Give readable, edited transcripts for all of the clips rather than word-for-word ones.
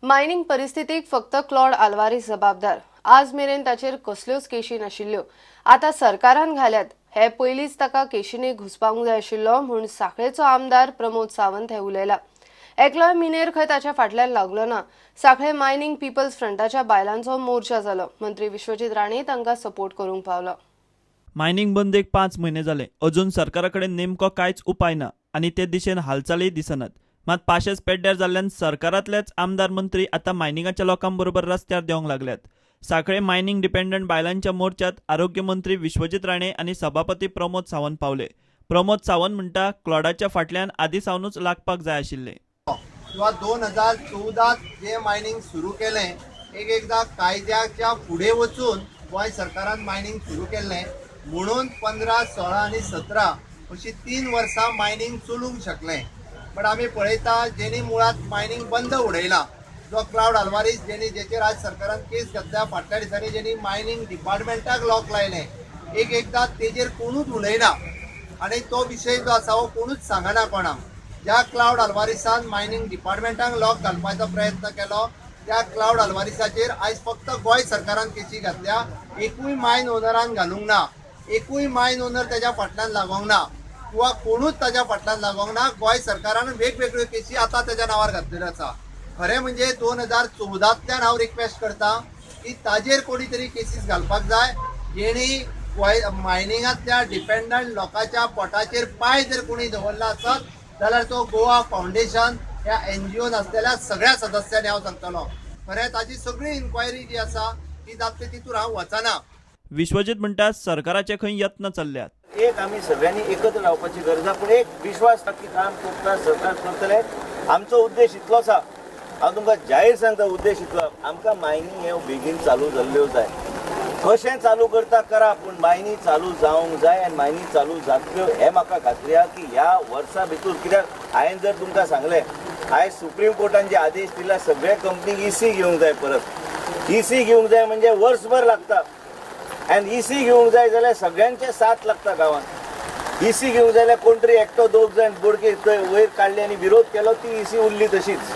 Mining परिस्थितीक फक्त Claude Alvares जबाबदार। आज मेरेन ताचेर कसल्योच केशी नाशिल्ल्यो। आता सरकारान घाल्यात हे पयलींच ताका केशींनी घुसपावंक जाय आशिल्लो म्हूण सांखळेचो आमदार प्रमोद सावंत हे उलयला। एकलोय मिनेर खंय ताच्या फाटल्यान लागलो ना। सांखळे मायनिंग पीपल्स फ्रंटाच्या बायलांचो मोर्चा जालो। मंत्री विश्वजीत राणे तांकां सपोर्ट करूंक पावलो। मायनिंग बंदेक 5 महिने जाले, अजून सरकाराकडेन नेमको कांयच उपाय ना आनी ते दिशेन हालचाली दिसनात। मात पाशेस पेड्ड्यार जाल्ल्यान सरकारांतलेच आमदार मंत्री आता मायनिंगाच्या लोकांबरोबर रस्त्यार देवंक लागल्यात। सांखळे मायनिंग डिपेंडंट बायलांच्या मोर्चात आरोग्य मंत्री विश्वजीत राणे आनी सभापती प्रमोद सावंत पावले। प्रमोद सावंत म्हणटा क्लॉडाच्या फाटल्यान आदी सावनूच लागपाक जाय आशिल्ले। 2014 जे मायनिंग सुरू केलें, एकदा कायद्याच्या फुडें वचून गोंय सरकारान मायनिंग सुरू केल्लें म्हणून 15, 16 आनी 17 अशी 3 वर्सां मायनिंग चलूंक शकलें। पण आमी पळयता जेणी मुळात मायनिंग बंद उडयला, जो क्लाउड आल्वारीस जेचेर आज सरकारान केस घेतल्या, फाटल्या दिसांनी जेणी मायनिंग डिपार्टमेंटाक लॉक लायलें, एकदा तेजेर कोणूच उलयना आनी तो विशय जो आसा हो कोणूच सांगना कोणाक। ज्या क्लाउड आल्वारीसान मायनिंग डिपार्टमेंटाक लॉक घालपाचो प्रयत्न केलो, त्या क्लाउड आल्वारीसाचेर आयज फक्त गोंय सरकारान केसी घातल्या। एकूय मायन ओनरान घालूंक ना, एकूय मायन ओनर त्याच्या फाटल्यान लागोंक ना किंवा कोणूच ताच्या फाटल्यान लागोंक ना। गोंय सरकारान वेगवेगळ्यो केसी आता त्याच्या नावार घातलेल्यो आसा। खरें म्हणजे 2014तल्यान हांव रिक्वेस्ट करता की ताजेर कोणी तरी केसीस घालपाक जाय, जेणी मायनिंगांतल्या डिपेंडंट लोकांच्या पोटाचेर पाय जर कोणी दवरला आसत जाल्यार तो गोवा फाउंडेशन ह्या NGOन आसलेल्या सगळ्या सदस्यांनी हांव सांगतलो। खरें ताची सगळी इन्क्वायरी जी आसा ती जाता तितून हांव वचना। विश्वजीत म्हणटा सरकाराचे खंय यत्न चल्ल्यात। एक आम्ही सगळ्यांनी एकत्र रावपाची गरज आसा, पण एक विश्वास की काम करता सरकार करतले। आमचो उद्देश इतलो आसा, हांव तुमकां जाहीर सांगता, उद्देश इतलो आमकां मायनिंग हे बेगीन चालू जाल्ल्यो जाय। कशें चालू करता करा, पूण मायनी चालू जावंक जाय आनी मायनी चालू जातल्यो हे म्हाका खात्री आहा की ह्या वर्सा भितर। कित्याक हांवें जर तुमकां सांगलें, आयज सुप्रीम कोर्टान जे आदेश दिला सगळे कंपनीक EC घेवंक जाय, परत EC घेवंक जाय म्हणजे वर्सभर लागता। आनी EC घेवंक जाय जाल्यार सगळ्यांचे साथ लागता गांवांत। EC घेवंक जाय जाल्यार कोण तरी एकटो दोग जाण बोडके वयर काडले आनी विरोध केलो, ती EC उरली तशीच।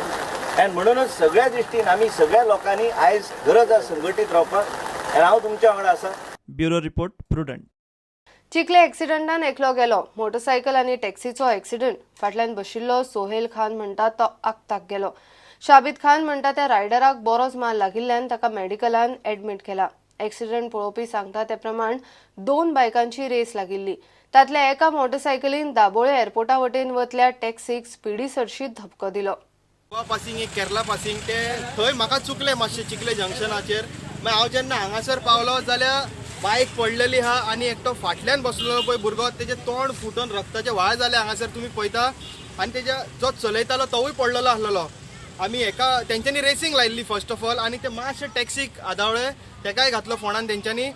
आनी म्हणूनच सगळ्या दृश्टीन आमी सगळ्या लोकांनी आयज गरज आसा संघटीत रावपाक आनी हांव तुमच्या वांगडा आसा। Bureau report, Prudent. चिखले एक्सिडंटान एकलो गेलो। मोटरसायकल आनी टॅक्सीचो एक्सिडंट। फाटल्यान बशिल्लो सोहेल खान म्हणटा तो आगताक गेलो। शाबित खान म्हणटा त्या रायडराक बरोच मार लागिल्ल्यान ताका मेडिकलान एडमिट केला। एक्सिडंट पळोवपी सांगता ते प्रमाण 2 बायकांची रेस लागिल्ली। तातल्या एका मोटरसायकलीन दाबोळे एअरपोर्टा वटेन वतल्या टॅक्सीक स्पिडी सरशीत धपको दिलो। गोवा पासिंग एक केरला पासिंग ते थंय म्हाका चुकलें मातशें चिखले जंक्शनाचेर। मागीर हांव जेन्ना हांगासर पावलो जाल्यार बायक पडलेली आहा आनी एकटो फाटल्यान बसलेलो पळय भुरगो, तेजें तोंड फुटून रक्ताचे व्हाळ जाले हांगासर तुमी पळयता। आनी तेज्या जो चलयतालो तोवूय पडलेलो आसलेलो। आमी तेंच्यांनी रेसींग लायिल्ली फर्स्ट ऑफ ऑल, आनी ते मातशे टॅक्सीक आदावळे, तेकाय घातलो फोंडान तेंच्यांनी।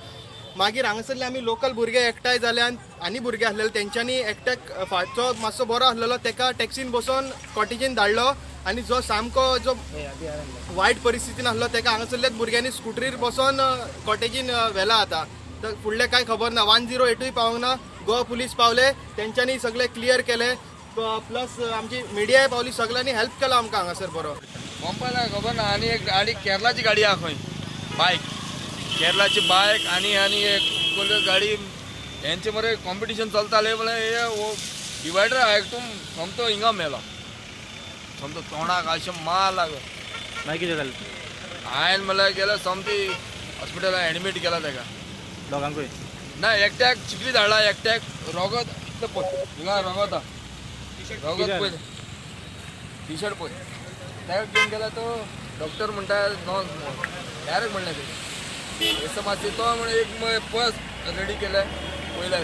मागीर हांगासरले आमी लोकल भुरगे एकठांय जाले आनी भुरगे आसलेले, तेंच्यांनी एकट्याक फाटचो मातसो बरो आसलेलो तेका टॅक्सीन बसोवन कॉटेजीन धाडलो। आनी जो सामको जो वायट परिस्थितीन आसलो तेका हांगासरल्याच भुरग्यांनी स्कुटरीर बसोवन कॉटेजीन व्हेला। आतां तर फुडलें कांय खबर ना। 108 पावंक ना। गोवा पुलीस पावले, तेंच्यांनी सगळें क्लियर केलें, प्लस आमची मिडियाय पावली, सगळ्यांनी हेल्प केलो आमकां हांगासर बरो। पंपाला खबर ना। आनी एक गाडी केरलाची गाडी आहा खंय, बायक केरलाची बायक आनी एक गाडी हेंचे मरे कॉम्पिटिशन चलताले म्हळ्यार हे डिवायडर आयकून समतो हिंगा मेलो, समतो तोंडाक अशें मार लागलो। मागीर कितें जालें? हांवें म्हळ्यार गेलो समती हॉस्पिटलान एडमीट केला तेका। दोगांकूय ना, एकट्याक चिखली धाडला, एकट्याक रगत पळय हिंगा रगत आहा, रगत पळय टी शर्ट पळय तेका घेवन गेला तो डॉक्टर म्हणटा डायरेक्ट म्हणलें ते असं मातशें तो म्हण एक पस रेडी केलें पयल्या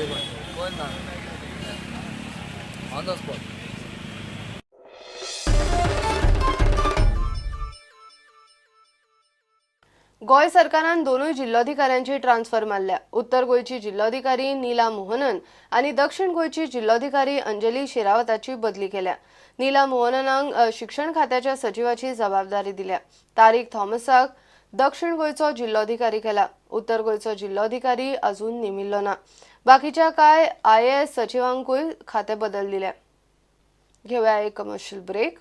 पळय ना ऑन द स्पॉट। गोय सरकारान 2 जिल्लोधिकाऱ्यांची ट्रान्सफर मारल्या। उत्तर गोयची जिल्लोधिकारी नीला मोहनन आनी दक्षिण गोयची जिल्लोधिकारी अंजली शेरावताची बदली केल्या। नीला मोहननाक शिक्षण खात्याच्या सचिवाची जबाबदारी दिल्या। तारीख थॉमसाक दक्षिण गोयचो जिल्लोधिकारी केला। उत्तर गोयचो जिल्लोधिकारी अजून नेमिल्लो ना। बाकीच्या काय IAS सचिवांकूय खाते बदल दिल्या। घेऊया एक कमर्शियल ब्रेक।